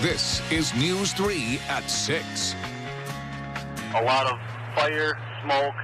This is News 3 at 6. A lot of fire, smoke,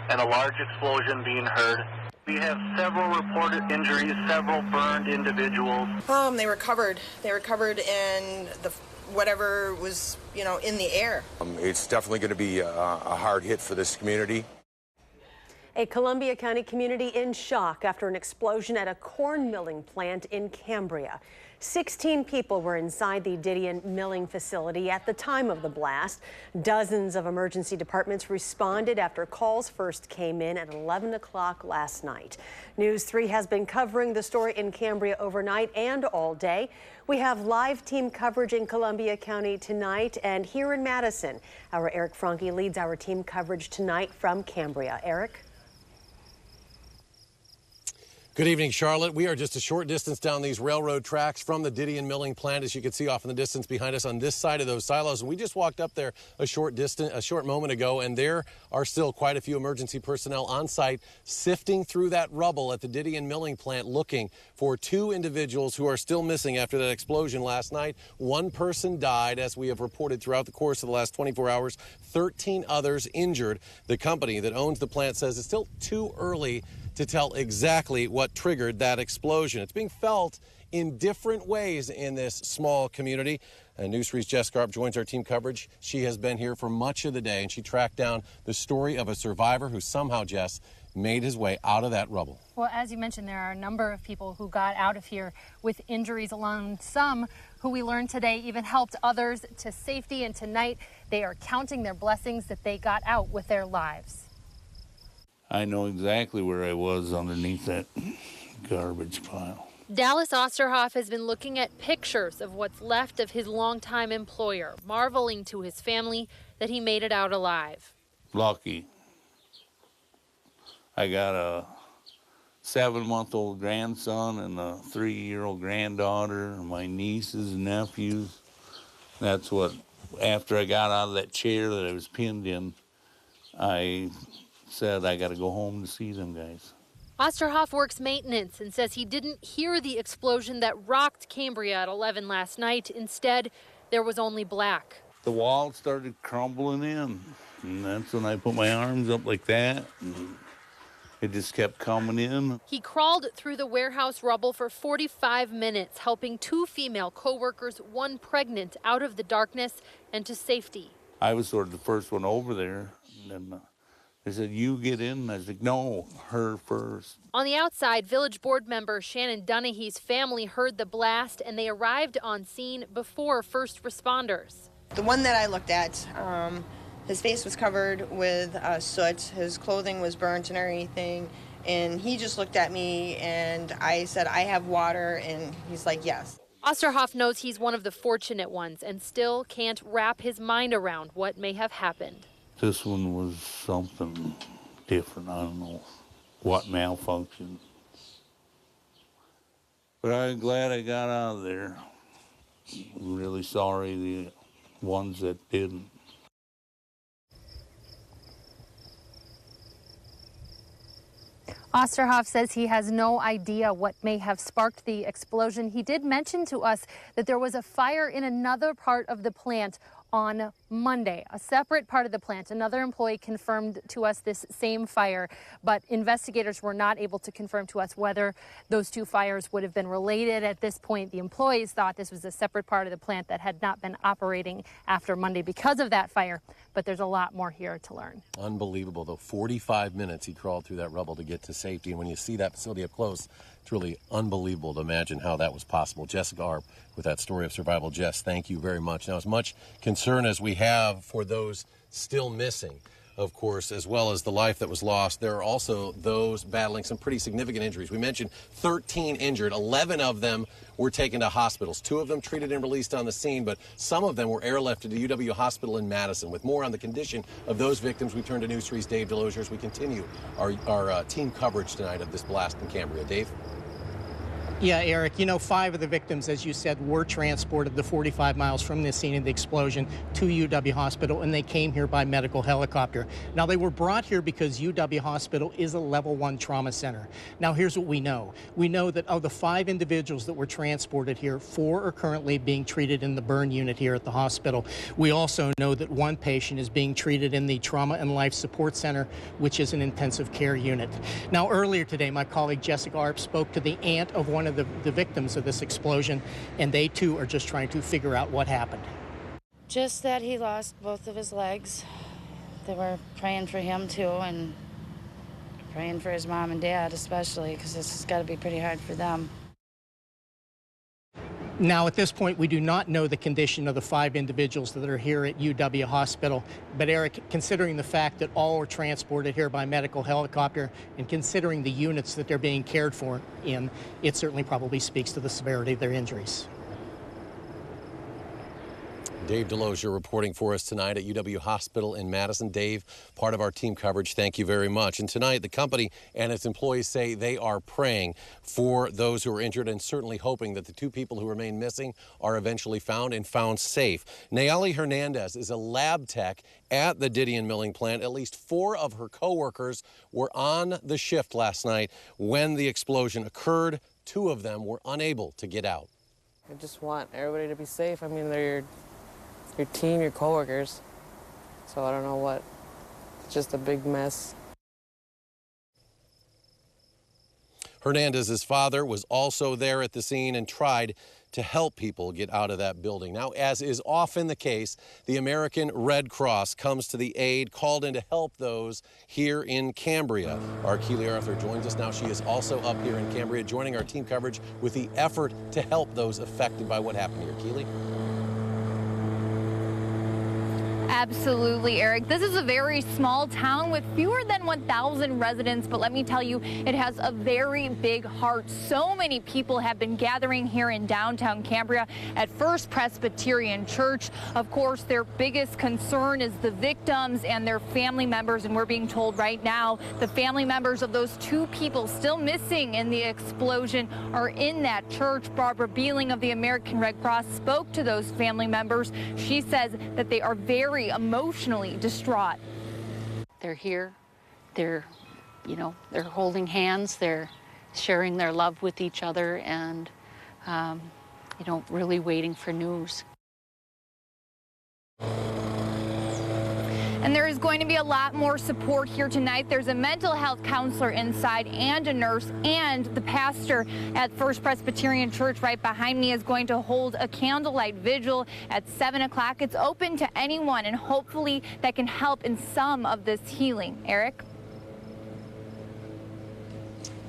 and a large explosion being heard. We have several reported injuries, several burned individuals. They were covered. They were covered in whatever was, in the air. It's definitely going to be a hard hit for this community. A Columbia County community in shock after an explosion at a corn milling plant in Cambria. 16 people were inside the Didion milling facility at the time of the blast. Dozens of emergency departments responded after calls first came in at 11 o'clock last night. News 3 has been covering the story in Cambria overnight and all day. We have live team coverage in Columbia County tonight and here in Madison. Our Eric Franke leads our team coverage tonight from Cambria. Eric? Good evening, Charlotte. We are just a short distance down these railroad tracks from the Didion milling plant, as you can see off in the distance behind us on this side of those silos. And we just walked up there a short moment ago, and there are still quite a few emergency personnel on site sifting through that rubble at the Didion milling plant looking for two individuals who are still missing after that explosion last night. One person died, as we have reported throughout the course of the last 24 hours. 13 others injured. The company that owns the plant says it's still too early to tell exactly what triggered that explosion. It's being felt in different ways in this small community. News 3's Jess Garp joins our team coverage. She has been here for much of the day, and she tracked down the story of a survivor who somehow, Jess, made his way out of that rubble. Well, as you mentioned, there are a number of people who got out of here with injuries alone. Some who we learned today even helped others to safety, and tonight they are counting their blessings that they got out with their lives. I know exactly where I was underneath that garbage pile. Dallas Osterhoff has been looking at pictures of what's left of his longtime employer, marveling to his family that he made it out alive. Lucky. I got a 7-month-old grandson and a 3-year-old granddaughter, and my nieces and nephews. That's what, after I got out of that chair that I was pinned in, I said I got to go home to see them guys. Osterhoff works maintenance and says he didn't hear the explosion that rocked Cambria at 11 last night. Instead, there was only black. The wall started crumbling in, and that's when I put my arms up like that, and it just kept coming in. He crawled through the warehouse rubble for 45 minutes, helping 2 female co-workers, 1 pregnant, out of the darkness and to safety. I was sort of the first one over there, and then they said, "You get in." And I was like, "No, her first." On the outside, village board member Shannon Dunnahy's family heard the blast, and they arrived on scene before first responders. The one that I looked at, his face was covered with soot. His clothing was burnt and everything. And he just looked at me, and I said, "I have water," and he's like, "Yes." Osterhoff knows he's one of the fortunate ones and still can't wrap his mind around what may have happened. This one was something different. I don't know what malfunctioned. But I'm glad I got out of there. I'm really sorry the ones that didn't. Osterhoff says he has no idea what may have sparked the explosion. He did mention to us that there was a fire in another part of the plant on Monday, a separate part of the plant. Another employee confirmed to us this same fire, but investigators were not able to confirm to us whether those 2 fires would have been related. At this point, the employees thought this was a separate part of the plant that had not been operating after Monday because of that fire, but there's a lot more here to learn. Unbelievable, though. 45 minutes he crawled through that rubble to get to safety, and when you see that facility up close, it's really unbelievable to imagine how that was possible. Jessica Arp with that story of survival. Jess, thank you very much. Now, as much concern as we have for those still missing, of course, as well as the life that was lost, there are also those battling some pretty significant injuries. We mentioned 13 injured. 11 of them were taken to hospitals. 2 of them treated and released on the scene, but some of them were airlifted to UW Hospital in Madison. With more on the condition of those victims, we turn to News 3's Dave Delozier as we continue our team coverage tonight of this blast in Cambria. Dave? Yeah, Eric, you know, 5 of the victims, as you said, were transported the 45 miles from the scene of the explosion to UW Hospital, and they came here by medical helicopter. Now, they were brought here because UW Hospital is a level 1 trauma center. Now, here's what we know. We know that of the 5 individuals that were transported here, 4 are currently being treated in the burn unit here at the hospital. We also know that 1 patient is being treated in the Trauma and Life Support Center, which is an intensive care unit. Now, earlier today, my colleague Jessica Arp spoke to the aunt of one of the victims of this explosion, and they too are just trying to figure out what happened. Just that he lost both of his legs. They were praying for him too, and praying for his mom and dad especially, because this has got to be pretty hard for them. Now, at this point, we do not know the condition of the 5 individuals that are here at UW Hospital. But, Eric, considering the fact that all were transported here by medical helicopter and considering the units that they're being cared for in, it certainly probably speaks to the severity of their injuries. Dave Delosier reporting for us tonight at UW Hospital in Madison. Dave, part of our team coverage, thank you very much. And tonight, the company and its employees say they are praying for those who are injured and certainly hoping that the 2 people who remain missing are eventually found and found safe. Nayeli Hernandez is a lab tech at the Didion milling plant. At least 4 of her coworkers were on the shift last night when the explosion occurred. 2 of them were unable to get out. I just want everybody to be safe. I mean, they're your team, your coworkers. So I don't know what. It's just a big mess. Hernandez's father was also there at the scene and tried to help people get out of that building. Now, as is often the case, the American Red Cross comes to the aid, called in to help those here in Cambria. Our Keely Arthur joins us now. She is also up here in Cambria, joining our team coverage with the effort to help those affected by what happened here. Keely? Absolutely, Eric. This is a very small town with fewer than 1,000 residents, but let me tell you, it has a very big heart. So many people have been gathering here in downtown Cambria at First Presbyterian Church. Of course, their biggest concern is the victims and their family members, and we're being told right now the family members of those 2 people still missing in the explosion are in that church. Barbara Beeling of the American Red Cross spoke to those family members. She says that they are very emotionally distraught. They're here, they're holding hands, they're sharing their love with each other, and really waiting for news. And there is going to be a lot more support here tonight. There's a mental health counselor inside and a nurse, and the pastor at First Presbyterian Church right behind me is going to hold a candlelight vigil at 7 o'clock. It's open to anyone, and hopefully that can help in some of this healing. Eric?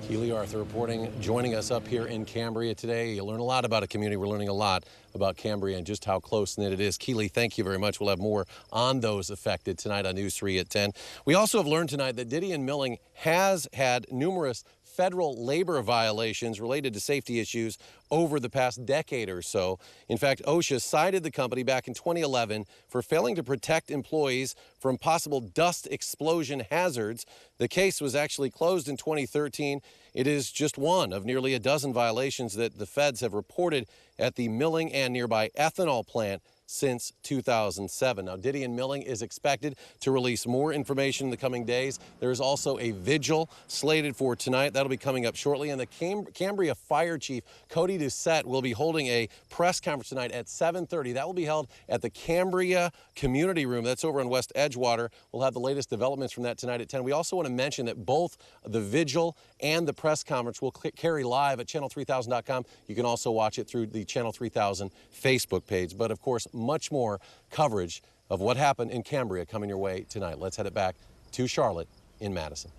Keely Arthur reporting, joining us up here in Cambria today. You learn a lot about a community. We're learning a lot about Cambria and just how close-knit it is. Keely, thank you very much. We'll have more on those affected tonight on News 3 at 10. We also have learned tonight that Didion Milling has had numerous federal labor violations related to safety issues over the past decade or so. In fact, OSHA cited the company back in 2011 for failing to protect employees from possible dust explosion hazards. The case was actually closed in 2013. It is just one of nearly a dozen violations that the feds have reported at the milling and nearby ethanol plant since 2007. Now, Didion Milling is expected to release more information in the coming days. There is also a vigil slated for tonight. That'll be coming up shortly. And the Cambria Fire Chief, Cody Doucette, will be holding a press conference tonight at 7:30. That will be held at the Cambria Community Room. That's over on West Edgewater. We'll have the latest developments from that tonight at 10. We also want to mention that both the vigil and the press conference will carry live at channel3000.com. You can also watch it through the Channel 3000 Facebook page. But, of course, much more coverage of what happened in Cambria coming your way tonight. Let's head it back to Charlotte in Madison.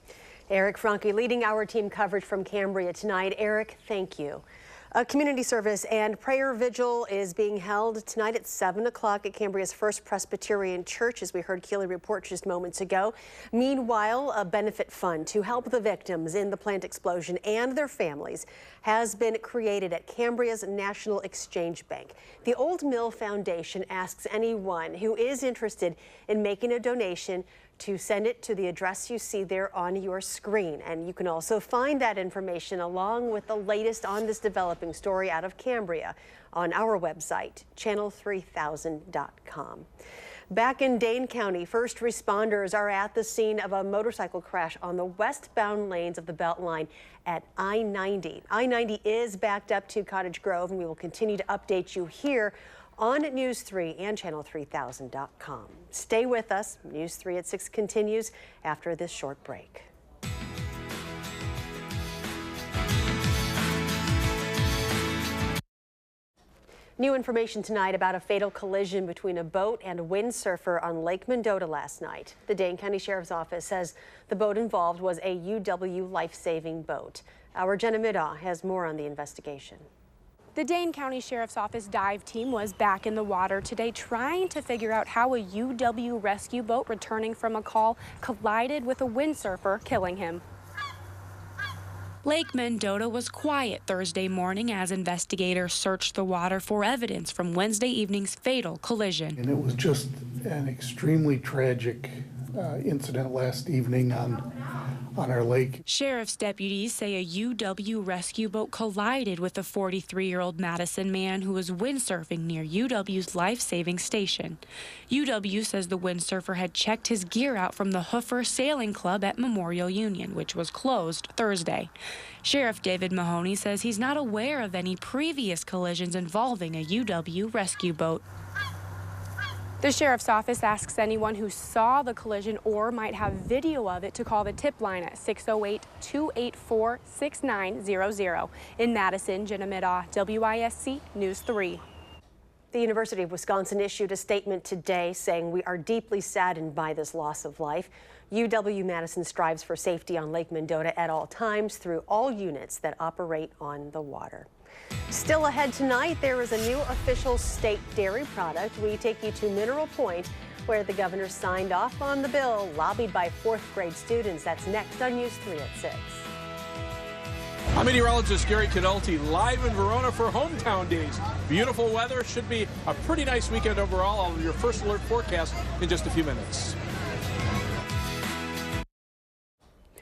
Eric Franke leading our team coverage from Cambria tonight. Eric, thank you. A community service and prayer vigil is being held tonight at 7 o'clock at Cambria's First Presbyterian Church, as we heard Keely report just moments ago. Meanwhile, a benefit fund to help the victims in the plant explosion and their families has been created at Cambria's National Exchange Bank. The Old Mill Foundation asks anyone who is interested in making a donation to send it to the address you see there on your screen. And you can also find that information along with the latest on this developing story out of Cambria on our website, channel3000.com. Back in Dane County, first responders are at the scene of a motorcycle crash on the westbound lanes of the Beltline at I-90. I-90 is backed up to Cottage Grove, and we will continue to update you here on News 3 and channel3000.com. Stay with us. News 3 at 6 continues after this short break. New information tonight about a fatal collision between a boat and a windsurfer on Lake Mendota last night. The Dane County Sheriff's Office says the boat involved was a UW life-saving boat. Our Jenna Middaugh has more on the investigation. The Dane County Sheriff's Office dive team was back in the water today trying to figure out how a UW rescue boat returning from a call collided with a windsurfer, killing him. Lake Mendota was quiet Thursday morning as investigators searched the water for evidence from Wednesday evening's fatal collision. And it was just an extremely tragic incident last evening on our lake. Sheriff's deputies say a UW rescue boat collided with a 43-year-old Madison man who was windsurfing near UW's life-saving station. UW says the windsurfer had checked his gear out from the Hoofer Sailing Club at Memorial Union, which was closed Thursday. Sheriff David Mahoney says he's not aware of any previous collisions involving a UW rescue boat. The Sheriff's Office asks anyone who saw the collision or might have video of it to call the tip line at 608-284-6900. In Madison, Jenna Middaugh, WISC News 3. The University of Wisconsin issued a statement today saying we are deeply saddened by this loss of life. UW-Madison strives for safety on Lake Mendota at all times through all units that operate on the water. Still ahead tonight, there is a new official state dairy product. We take you to Mineral Point, where the governor signed off on the bill lobbied by fourth grade students. That's next on News 3 at 6. I'm meteorologist Gary Cadalti, live in Verona for Hometown Days. Beautiful weather, should be a pretty nice weekend overall. I'll have your first alert forecast in just a few minutes.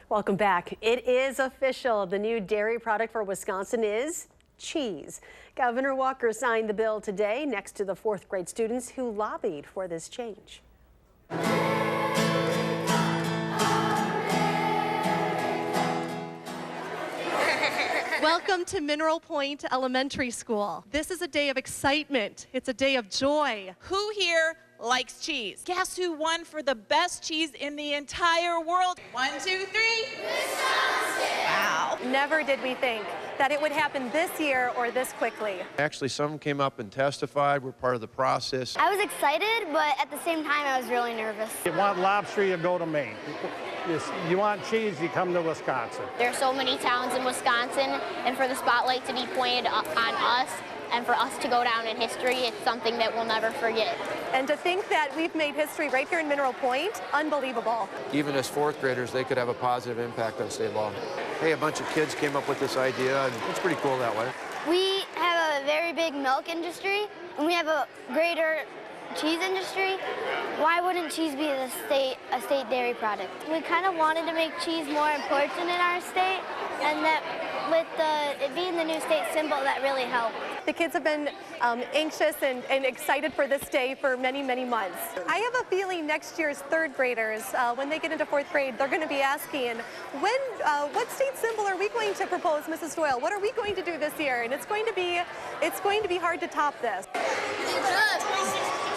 Welcome back. It is official. The new dairy product for Wisconsin is cheese. Governor Walker signed the bill today next to the fourth grade students who lobbied for this change. Welcome to Mineral Point Elementary School. This is a day of excitement. It's a day of joy. Who here likes cheese? Guess who won for the best cheese in the entire world? 1, 2, 3. Wisconsin! Wow. Never did we think that it would happen this year or this quickly. Actually, some came up and testified. We're part of the process. I was excited, but at the same time, I was really nervous. You want lobster, you go to Maine. You want cheese, you come to Wisconsin. There are so many towns in Wisconsin, and for the spotlight to be pointed on us, and for us to go down in history, it's something that we'll never forget. And to think that we've made history right here in Mineral Point, unbelievable. Even as fourth graders, they could have a positive impact on state law. Hey, a bunch of kids came up with this idea, and it's pretty cool that way. We have a very big milk industry, and we have a greater cheese industry. Why wouldn't cheese be a state dairy product? We kind of wanted to make cheese more important in our state, and that with it being the new state symbol, that really helped. The kids have been anxious and excited for this day for many, many months. I have a feeling next year's third graders, when they get into fourth grade, they're going to be asking, what state symbol are we going to propose, Mrs. Doyle? What are we going to do this year? And it's going to be hard to top this.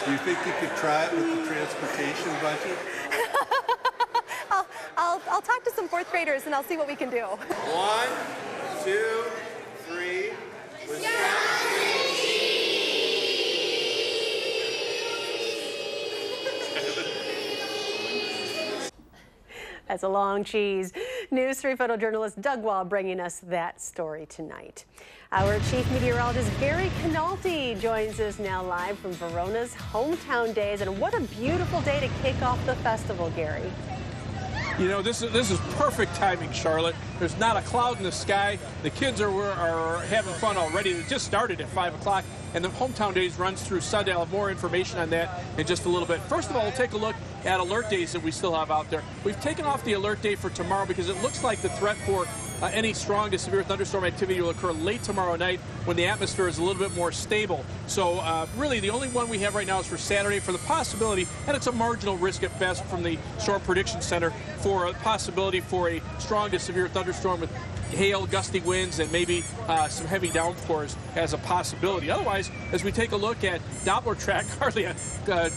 Do you think you could try it with the transportation budget? I'll talk to some fourth graders and I'll see what we can do. 1, 2, 3. That's a long cheese. News 3 photojournalist Doug Wall bringing us that story tonight. Our chief meteorologist Gary Cadalti joins us now live from Verona's Hometown Days. And what a beautiful day to kick off the festival, Gary. You know, this is perfect timing, Charlotte. There's not a cloud in the sky. The kids are having fun already. It just started at 5 o'clock, and the Hometown Days runs through Sunday. I'll have more information on that in just a little bit. First of all, we'll take a look at alert days that we still have out there. We've taken off the alert day for tomorrow because it looks like the threat for any strong to severe thunderstorm activity will occur late tomorrow night when the atmosphere is a little bit more stable. So really the only one we have right now is for Saturday for the possibility, and it's a marginal risk at best from the Storm Prediction Center, for a possibility for a strong to severe thunderstorm with hail, gusty winds, and maybe some heavy downpours as a possibility. Otherwise, as we take a look at Doppler track, hardly a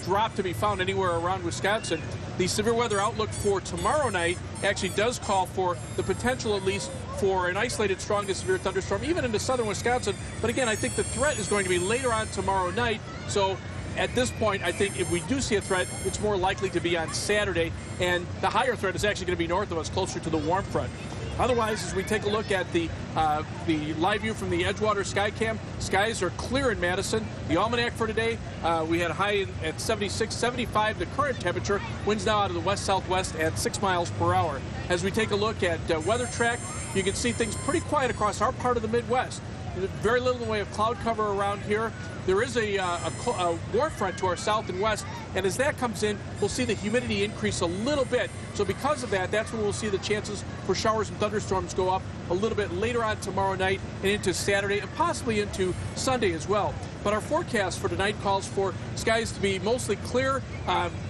drop to be found anywhere around Wisconsin. The severe weather outlook for tomorrow night actually does call for the potential, at least, for an isolated strong to severe thunderstorm, even into southern Wisconsin. But again, I think the threat is going to be later on tomorrow night. So at this point, I think if we do see a threat, it's more likely to be on Saturday. And the higher threat is actually going to be north of us, closer to the warm front. Otherwise, as we take a look at the live view from the Edgewater Skycam, skies are clear in Madison. The almanac for today, we had a high at 76, 75 the current temperature. Winds now out of the west-southwest at 6 miles per hour. As we take a look at weather track, you can see things pretty quiet across our part of the Midwest. Very little in the way of cloud cover around here. There is a warm front to our south and west, and as that comes in, we'll see the humidity increase a little bit. So because of that, that's when we'll see the chances for showers and thunderstorms go up a little bit later on tomorrow night and into Saturday and possibly into Sunday as well. But our forecast for tonight calls for skies to be mostly clear.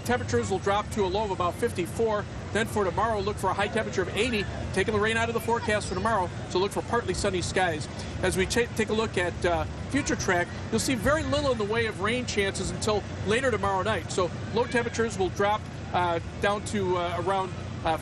Temperatures will drop to a low of about 54. Then for tomorrow, look for a high temperature of 80, taking the rain out of the forecast for tomorrow, so look for partly sunny skies. As we take a look at future track, you'll see very little in the way of rain chances until later tomorrow night. So low temperatures will drop down to around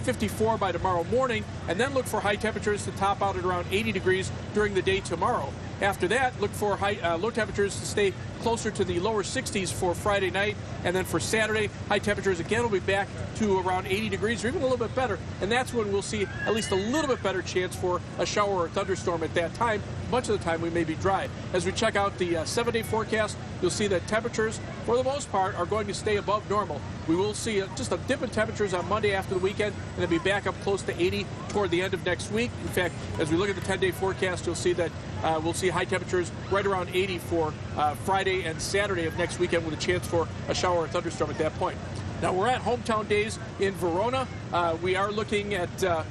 54 by tomorrow morning, and then look for high temperatures to top out at around 80 degrees during the day tomorrow. After that, look for low temperatures to stay closer to the lower 60s for Friday night. And then for Saturday, high temperatures again will be back to around 80 degrees or even a little bit better. And that's when we'll see at least a little bit better chance for a shower or thunderstorm at that time. Much of the time we may be dry. As we check out the 7-day forecast, you'll see that temperatures, for the most part, are going to stay above normal. We will see just a dip in temperatures on Monday after the weekend, and then be back up close to 80 toward the end of next week. In fact, as we look at the 10-day forecast, you'll see that we'll see high temperatures right around 80 for Friday and Saturday of next weekend, with a chance for a shower or thunderstorm at that point. Now, we're at Hometown Days in Verona. We are looking at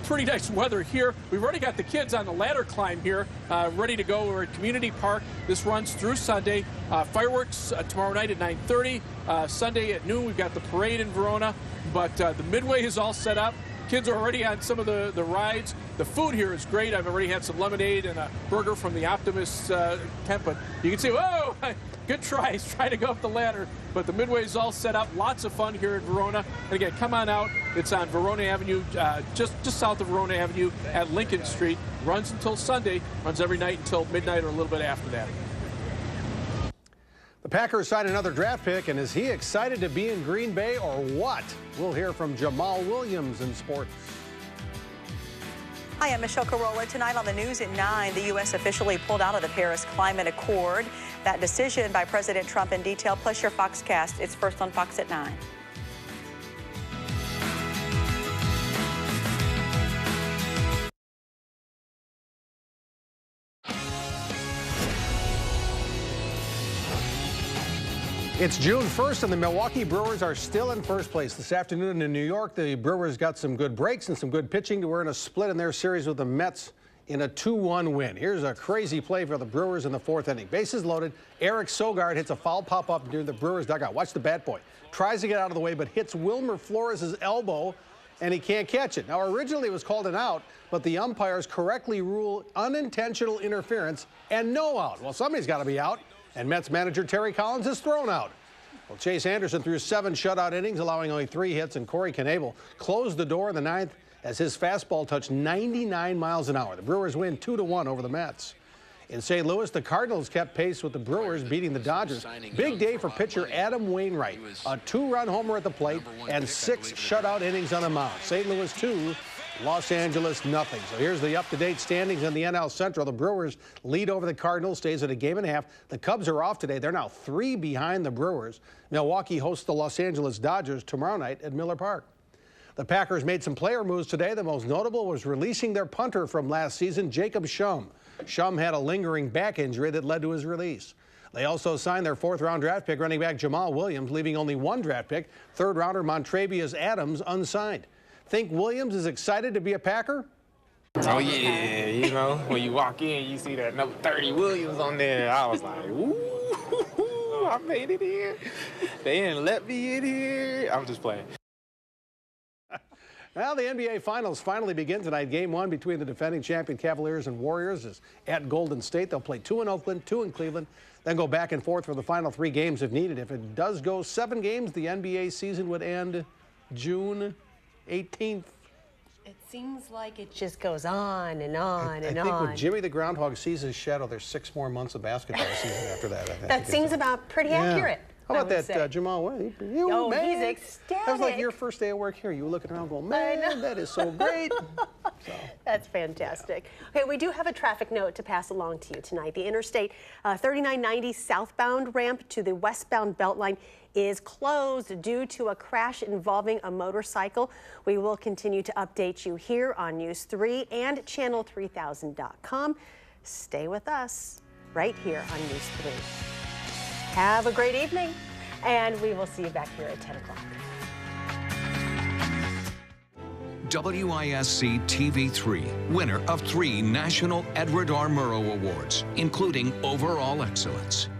pretty nice weather here. We've already got the kids on the ladder climb here, ready to go. We're at Community Park. This runs through Sunday. Fireworks tomorrow night at 9:30. Sunday at noon, we've got the parade in Verona. But the Midway is all set up. Kids are already on some of the rides. The food here is great. I've already had some lemonade and a burger from the Optimist tent. But you can see, whoa, good tries trying to go up the ladder. But the Midway is all set up. Lots of fun here in Verona. And again, come on out. It's on Verona Avenue, just south of Verona Avenue at Lincoln Street. Runs until Sunday. Runs every night until midnight or a little bit after that. The Packers signed another draft pick, and is he excited to be in Green Bay or what? We'll hear from Jamal Williams in sports. Hi, I'm Michelle Carolla. Tonight on the news at 9, the U.S. officially pulled out of the Paris Climate Accord. That decision by President Trump in detail, plus your Foxcast. It's first on Fox at 9. It's June 1st, and the Milwaukee Brewers are still in first place. This afternoon in New York, the Brewers got some good breaks and some good pitching to earn a split in their series with the Mets in a 2-1 win. Here's a crazy play for the Brewers in the fourth inning. Bases loaded. Eric Sogard hits a foul pop-up near the Brewers dugout. Watch the bat boy. Tries to get out of the way, but hits Wilmer Flores' elbow, and he can't catch it. Now, originally it was called an out, but the umpires correctly rule unintentional interference and no out. Well, somebody's got to be out. And Mets manager Terry Collins is thrown out. Well, Chase Anderson threw 7 shutout innings, allowing only 3 hits, and Corey Knebel closed the door in the 9th as his fastball touched 99 miles an hour. The Brewers win 2-1 over the Mets. In St. Louis, the Cardinals kept pace with the Brewers, beating the Dodgers. Big day for pitcher Adam Wainwright. A 2-run homer at the plate and 6 shutout innings on the mound. St. Louis 2, Los Angeles nothing. So here's the up-to-date standings in the NL Central. The Brewers lead over the Cardinals, stays at a game and a half. The Cubs are off today. They're now 3 behind the Brewers. Milwaukee hosts the Los Angeles Dodgers tomorrow night at Miller Park. The Packers made some player moves today. The most notable was releasing their punter from last season, Jacob Shum. Shum had a lingering back injury that led to his release. They also signed their 4th-round draft pick running back Jamal Williams, leaving only 1 draft pick, 3rd-rounder Montrevious Adams, unsigned. Think Williams is excited to be a Packer? Oh, yeah, you know, when you walk in, you see that number 30 Williams on there. I was like, ooh, I made it in. They didn't let me in here. I'm just playing. Well, the NBA Finals finally begin tonight. Game 1 between the defending champion Cavaliers and Warriors is at Golden State. They'll play 2 in Oakland, 2 in Cleveland, then go back and forth for the final 3 games if needed. If it does go 7 games, the NBA season would end June 18th. It seems like it just goes on and on and on. I think when Jimmy the Groundhog sees his shadow, there's 6 more months of basketball season after that. I think. That seems about pretty accurate. How about that, Jamal? He's ecstatic. That was like your first day of work here. You were looking around going, man, that is so great. That's fantastic. Okay, we do have a traffic note to pass along to you tonight. The Interstate 3990 southbound ramp to the westbound Beltline is closed due to a crash involving a motorcycle. We will continue to update you here on News 3 and channel3000.com. Stay with us right here on News 3. Have a great evening, and we will see you back here at 10 o'clock. WISC-TV3, winner of 3 National Edward R. Murrow Awards, including Overall Excellence.